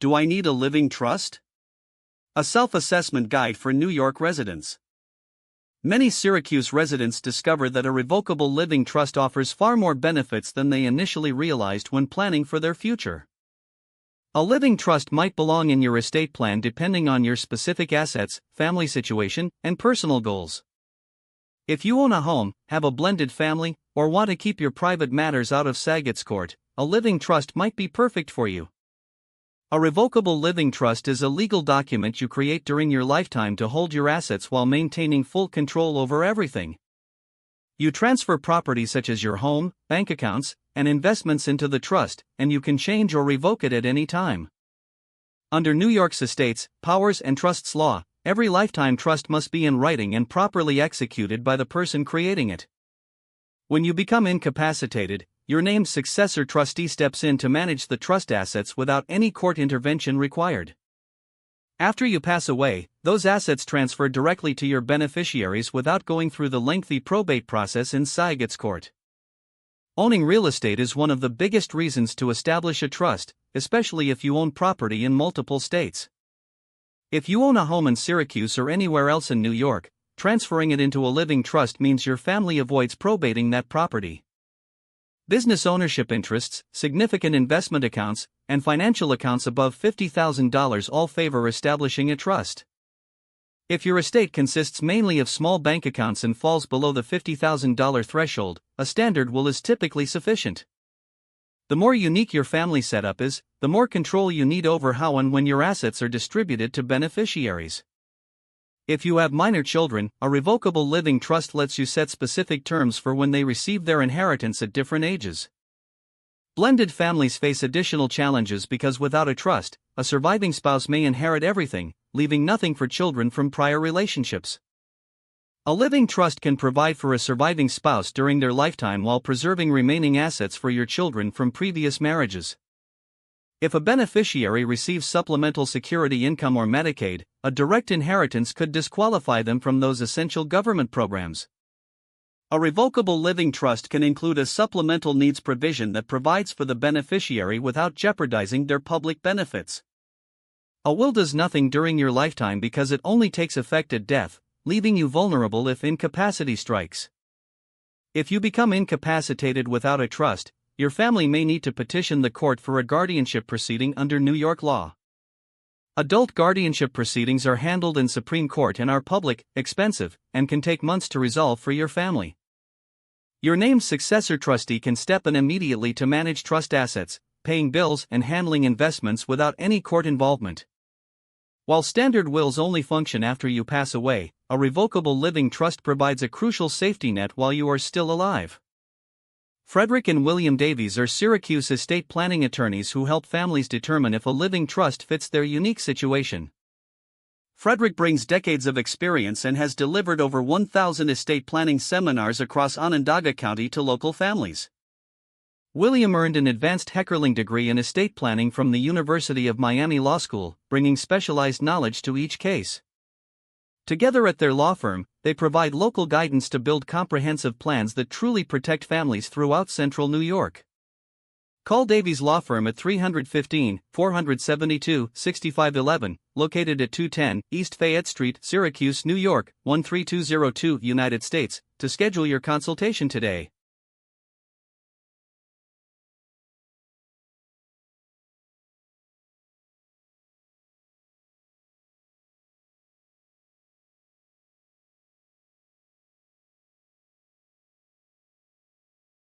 Do I need a living trust? A self-assessment guide for New York residents. Many Syracuse residents discover that a revocable living trust offers far more benefits than they initially realized when planning for their future. A living trust might belong in your estate plan depending on your specific assets, family situation, and personal goals. If you own a home, have a blended family, or want to keep your private matters out of Saget's court, a living trust might be perfect for you. A revocable living trust is a legal document you create during your lifetime to hold your assets while maintaining full control over everything. You transfer property such as your home, bank accounts, and investments into the trust, and you can change or revoke it at any time. Under New York's Estates, Powers and Trusts Law, every lifetime trust must be in writing and properly executed by the person creating it. When you become incapacitated, your named successor trustee steps in to manage the trust assets without any court intervention required. After you pass away, those assets transfer directly to your beneficiaries without going through the lengthy probate process in Saget's court. Owning real estate is one of the biggest reasons to establish a trust, especially if you own property in multiple states. If you own a home in Syracuse or anywhere else in New York, transferring it into a living trust means your family avoids probating that property. Business ownership interests, significant investment accounts, and financial accounts above $50,000 all favor establishing a trust. If your estate consists mainly of small bank accounts and falls below the $50,000 threshold, a standard will is typically sufficient. The more unique your family setup is, the more control you need over how and when your assets are distributed to beneficiaries. If you have minor children, a revocable living trust lets you set specific terms for when they receive their inheritance at different ages. Blended families face additional challenges because without a trust, a surviving spouse may inherit everything, leaving nothing for children from prior relationships. A living trust can provide for a surviving spouse during their lifetime while preserving remaining assets for your children from previous marriages. If a beneficiary receives supplemental security income or Medicaid, a direct inheritance could disqualify them from those essential government programs. A revocable living trust can include a supplemental needs provision that provides for the beneficiary without jeopardizing their public benefits. A will does nothing during your lifetime because it only takes effect at death, leaving you vulnerable if incapacity strikes. If you become incapacitated without a trust, your family may need to petition the court for a guardianship proceeding under New York law. Adult guardianship proceedings are handled in Supreme Court and are public, expensive, and can take months to resolve for your family. Your named successor trustee can step in immediately to manage trust assets, paying bills and handling investments without any court involvement. While standard wills only function after you pass away, a revocable living trust provides a crucial safety net while you are still alive. Frederick and William Davies are Syracuse estate planning attorneys who help families determine if a living trust fits their unique situation. Frederick brings decades of experience and has delivered over 1,000 estate planning seminars across Onondaga County to local families. William earned an advanced Heckerling degree in estate planning from the University of Miami Law School, bringing specialized knowledge to each case. Together at their law firm, they provide local guidance to build comprehensive plans that truly protect families throughout Central New York. Call Davies Law Firm at 315-472-6511, located at 210 East Fayette Street, Syracuse, New York, 13202, United States, to schedule your consultation today.